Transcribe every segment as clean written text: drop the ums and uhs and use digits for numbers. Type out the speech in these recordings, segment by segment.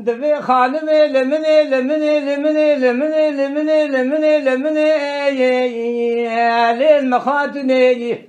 دبي خانمي لمني لمني لمني لمني لمني لمني لمني للمخاتني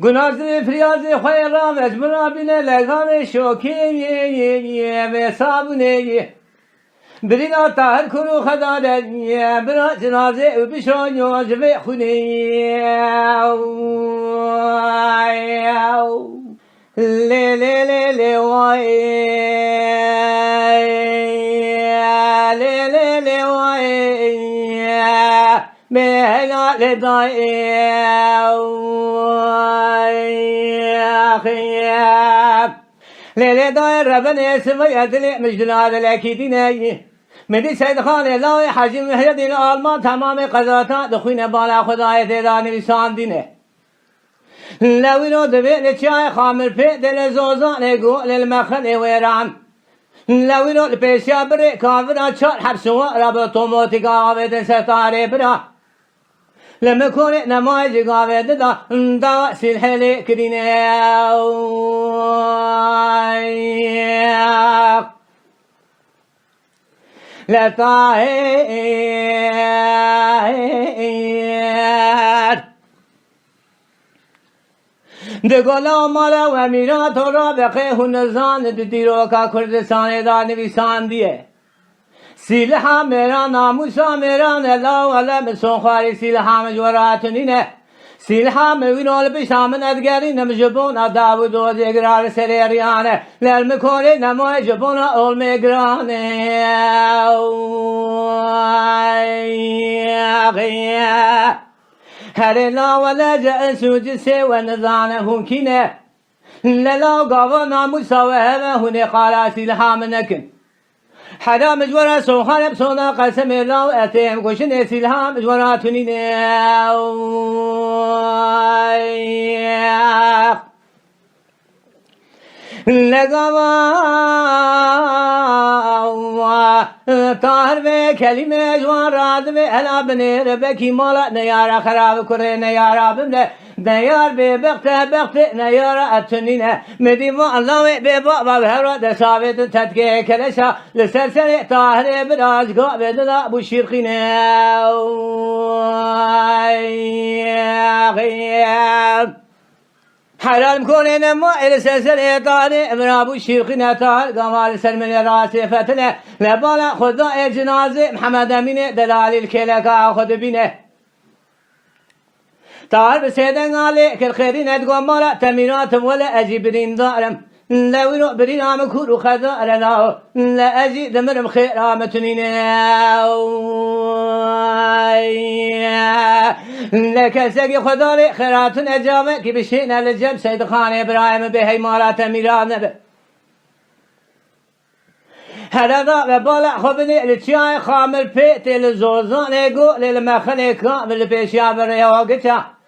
گنازی فریازی خیرام اجمرا بینه لگان شوکی و صابونه برینا تاهر کرو خداده برا جنازه و بشان یوجب خونه لی لی لی لی وای لی لی لی وای مهلا لدای لیلی دای ربن سوی ادلی مجدنا دلکی دینه مدی سید خان لای حجم مهدین آلمان تمام قضاتا دخوین بالا خدای دیدان نویسان دینه لوینو دبی لچای خامر پی دل زوزان گو للمخن ویران لوینو لپیشیا بری کافران چار حبسو رب توموتیکا آویدن ستاره برا لما كون نماذج قاعدة دا سلحلي كرينا لا طاهر دقلا مالا وميرات رابقه النزان ديروكا كردستان دا نویسان دیه سیلها میرا ناموسا میرا نلا ولا مسخاری سیلها مجوراتنینه سیلها میوینال بشامن ادگری نمجبون داوود و دیگرار سریریانه لرمکوری نمای جبون اول میگرانه هر لا ولا جاء سوجسه و نزانه هنکینه للا قاوا ناموسا و هذا هنی قالا سیلها منکن حدا مجورا سوخان بسونا قسم الله اتهم كوشن اسلام مجورا تنين لقوا طاهر به كلمة جوان راد به هلا بني ربكي مالا نيارا خراب كره نيارا بمله نيار ببقت نيارا اتنينه مديم الله ببابا بهرا دسابت تدكي كلشا لسلسل طاهر براج قابل ابو شيرخينه حرام كونين ما إلى سلسلة طارئ من أبو الشيخين طار قمال سلمن راسي فتنة لبالا خدا جنازة محمد أمين دلال الكلكا خد بينه طار بسيدن علي كل خيرين أدقوا مالا تمينات ولا أجيبرين دارم لو يروح برين عم كورو خذا لنا لا أجي دمرم خير عمتنين لك سقي خداري خيرات أجامة كي بشينا للجب سيد خان إبراهيم بهي مالات ميران نبي هذا ببالع خبني لتشاي خامل بيت للزوزان يقول للمخني كامل بيشيا بريوقتها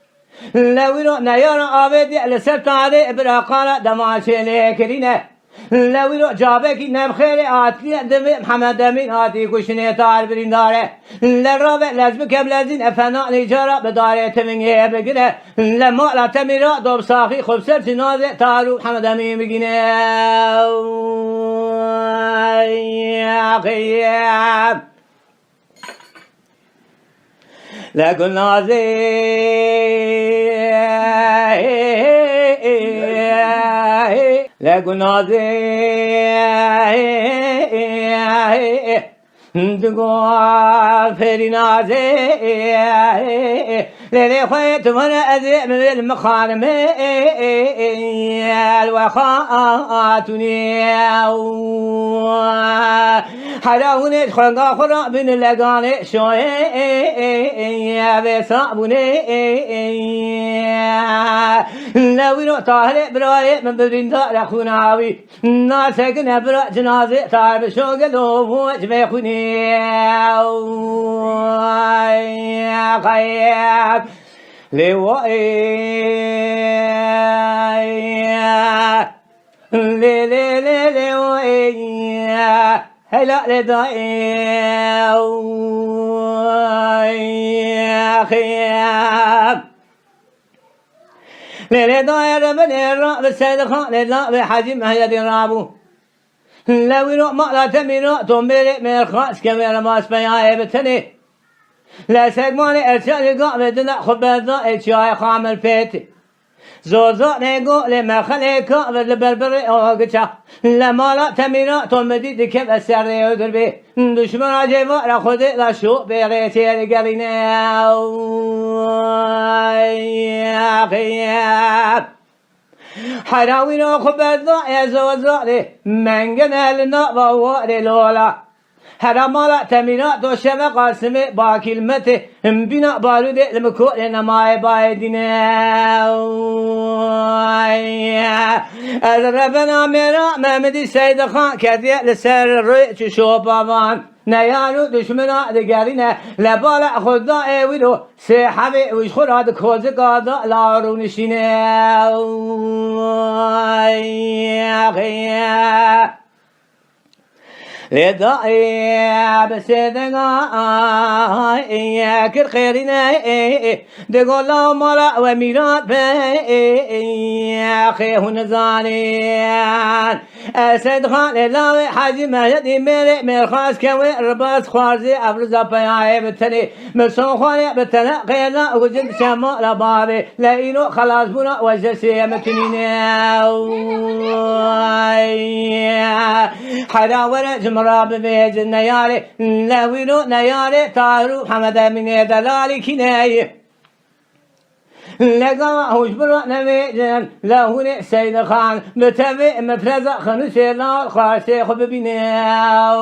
لو يروح نيارا عابدي لسرطاني إبراقانا دماشي ليكرينه لو يروح جابك نبخيري آتكي دمي محمد أمين آتي كشني طار برين داره للرابع لازمك بلازين أفناء نجارة بداره تمنيه بقنه لما لا تميرا دوب ساخي خبسر جنازة طارو محمد أمين بقنه يا خيام لكن نازي لكن نازي تقول في نازي للي خيت وانا اذئ من المخارم الوخاتني حلاوني خلقا خرا بين اللقاني شوي بصابوني لو يروح طاهر براي من بدرين دار خوناوي ناسك نبرا جنازة طار بشوق لو بيخوني يا خياب لوائي لوائي هلا لدائي يا خياب لدائي ربنا الرب السيد خان لا بحجم هيدي رابو لوينو ما لا تمينو تمري مرخاس كمير ماس بياي بتني لا سجماني ارشاد قابدنا خبزا اتشاي خامل بيتي زوزو نيقو لما خليكو بالبربري اوغتا لما لا تمينو تمدي دكب السري ودربي دشمن جيبو لخدي لا شو بيريتي لقرينا يا خياب حراوينو خبزا يا زوزو منجنا لنا بواري لولا هرمالا تمينا دوشم قاسم با كلمته بنا بارود لمكو لنماي بايدنا ربنا ميرا محمد سيد خان كذي لسر الرئي شو بابان نيانو دشمنا دقارينا لبالا خدا ايويدو سيحبي ويشخور هاد كوزي قادا لارو نشينا لدائي بسيدنا كر خيرنا دقول لا مرا وميرات بي خيهن زانيان اسد خان لاوي حاجي مهدي ميري مرخاص كوي رباس خوارزي ابرزا بياي بتني مرسون خواني بتنا قيلا وجد شما لبابي لإنو خلاص بنا وجسي متنين حراورة جمراب بيج النياري لوينو نياري طارو حمد من دلالي كناي لقى هوش برا نميجن لهوني سيد خان متبع مفرزة خنوشي لا خاشي خب بينا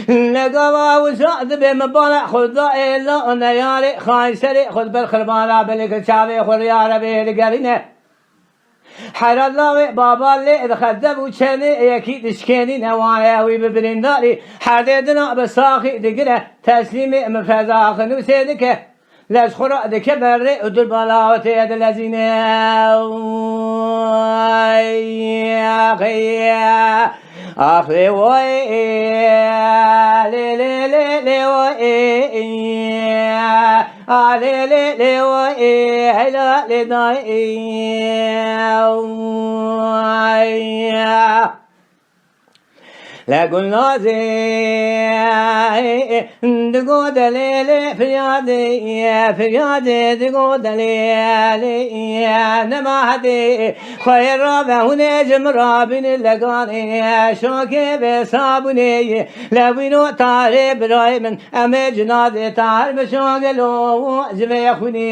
لقى وشاد بمبالع خدا إلا نياري خاي سري خد بالخربانة بلك شابي خريارة بلقرينه حر الله بابا اللي دخدب وشني يكيد شكيني نوايا ويببرنداري حددنا بساخي دقره تسليمي مفزا خنو سيدك لاشخرا دك بري ودل بلاوتي يد الذين أخي وي لي لي لي لي وي لي لي لي وي هلا لي داي لا قلنا زي دقو دليلي فيادي دقو دليلي نما هدي خير رابع نجم رابن اللقاني شوكي بصابني لوينو طاري براي من أمي جنادي طار بشوقلو زمي خوني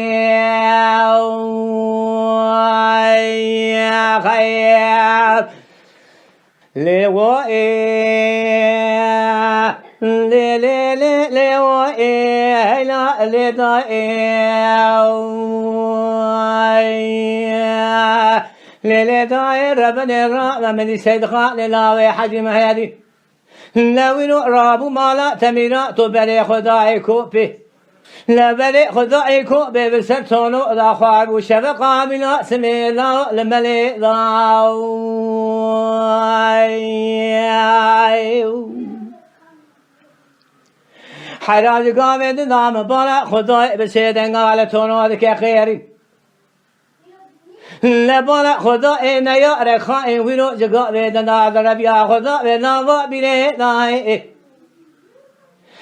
يا خير لوائي لي لي لي لوائي لا لدائي لي دائي ربنا الرحمة من سيد خان لاوي حجم هادي لوينو رابو مالا تمينا تبري خداي كوبي لا بلي خداي كوبي بسرطانو لا خواب وشفقا بنا سميلا لملي ضاو حراج قامد نام بالا خداي بسيدن على تونو دك خيري لبالا خداي نيا رخاء وينو جقا بيدنا دربيا خدا بنا بيني ناي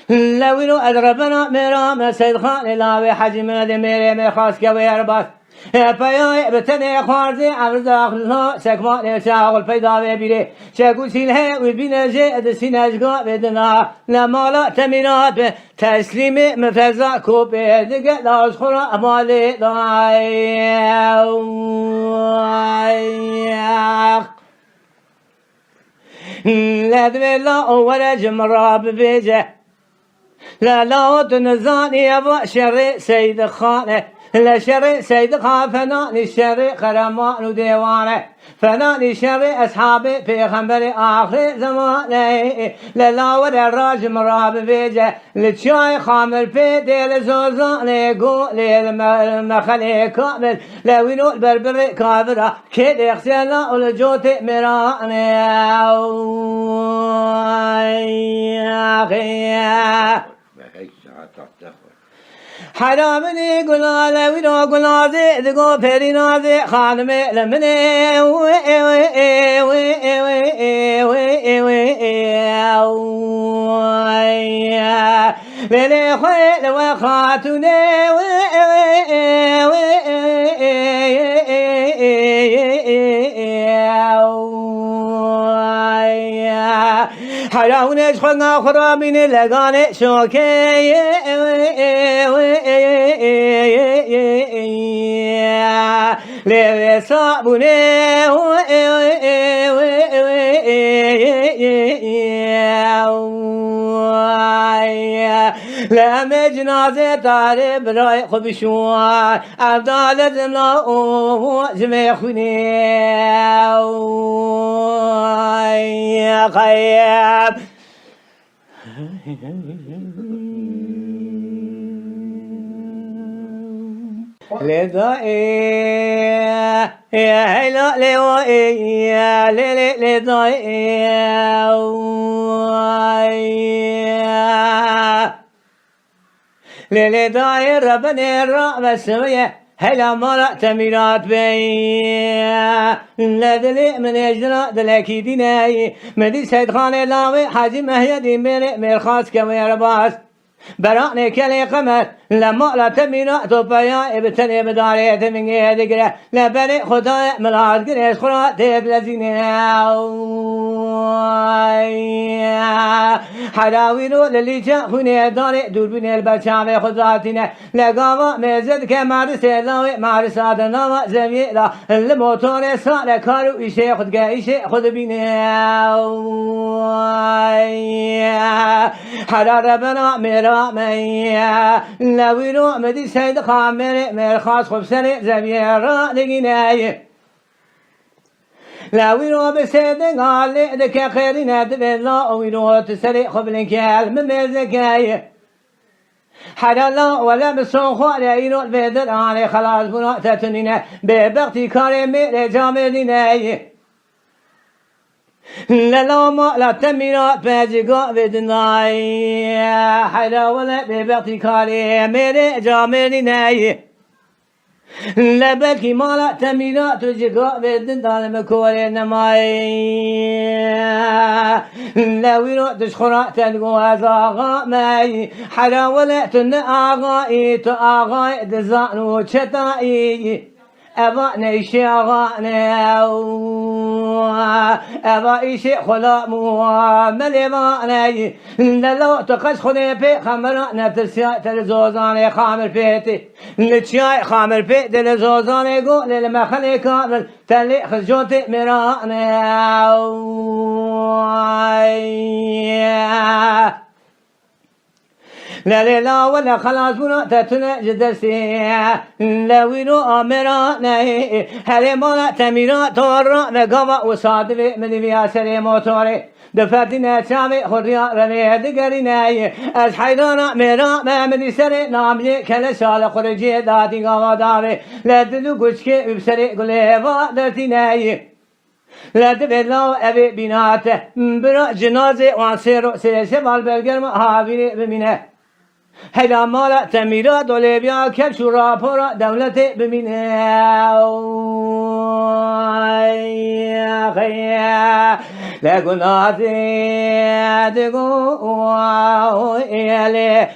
لوينو أدربنا مرام سيد خان لاوي حجم دميري مرخاص كوي أرباس پایای بتنه خارجی عرض آخرها سکمان شاغل پیدا بیره شکو سینه و بینجه دسینجگاه بدنا لمالا تمینات به تسلیم مفزا کوبه دیگه لاش خورا امالی دای لدوی لا اول جمراب بیجه لا تنزانی ابا شر سید خانه لشر سيد خافنا للشر خرمان وديوانه فنا للشر أصحاب بيغمبر آخر زمانه للاور الراج مراب بيجه لتشاي خامر في ديل زوزان لقو للمخلي كامل لوينو البربر كابرة كيد يخسينا ولجوت مرانه حرامني قلالة ويرو قلازي دقو فري نازي خانمي لمني ليلي خيل وخاتوني حراونش خلنا خرامين لقاني شوكي ليلي صابوني لما جنازة طاري براي خبشوان أبدال زملا زمي خوني يا خياب لذائي يا هلا لوائي يا ليلي لذائي ليلي داير ربنا الرعب السوية هلا مرأ تميرات بي لدلي من يجرى دلكي ديناي مدي سيد خان اللاوي حاجي مهيدي ميرخاص كوي رباس براني كلي قمر لما لا تمينا توبايا ابتني بداري تميني دقرة لبني خدايا ملاد قريش خراتيك لزيني حراوينو للي جاخوني داري دور بني البرشامي خداتينا لقاما ميزد كمارس اللاوي مارس آدنا زميلا الموتور سالة كارو إشي خد إشي خد بيني حرار ربنا ميرا ميا لوينو مدي سيد خامر ميرخاص خبسري زميرا لقيناي لوينو بسيد غالي دكا خيرنا دبلا وينو تسري خبلن كال ممزكاي حلالا ولا بسوخو لأينو البدر علي خلاص بنا تتنينا ببغتي كاري ميري جامليناي لا ما لا تمينات باجيقا بدناي حلا ولا ببغتي كاري ميري جاملي ناي لا بلكي ما لا تمينات جيقا بدناي مكوري نماي لا ويرو تشخرا تلقو هزاغا ماي حلا ولا تن آغاي تو آغاي دزانو چتاي أبا نيشي أغاني أبا إيشي خلامو مليماني للو تقش خوني بي خمرا نتسيا تلزوزاني خامر بيتي نتشياي خامر بي تلزوزاني قو للمخلي كامل تلي خزجوتي مراني لا لا لا ولا خلاص بنا تتنا جدسي لا وينو أمراني هلي مالا تميرا تورا مقاما وصادفي من فيها سري موتوري دفتنا شامي خريا رمي دقريناي از حيرانا ميرا ما من سري نامي كلا شال خرجي داتي قاما داري لا تدو قشكي بسري قليفا درتيناي لا تبلاو أبي بناته برا جنازة وانسيرو سيسي بالبرگر محاويري بمينه هلا مالا تميرا دوليبيا كبشو راپورا دولت بمينه لقناتي دقو إلي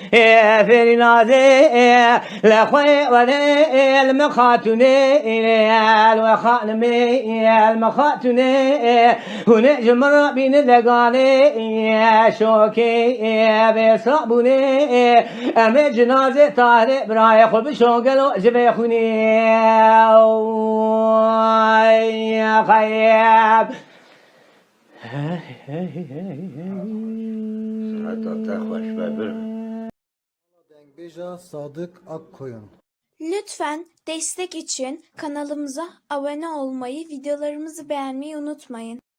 فيري نازي لخوي ولي المخاتوني الوخانمي المخاتوني هنا جمرا بين اللقاني شوكي بصابوني أمي جنازي طارق براي خب شوقلو جبي خوني يا خياب Beja Sadık Akkoyun. Lütfen destek için kanalımıza abone olmayı, videolarımızı beğenmeyi unutmayın.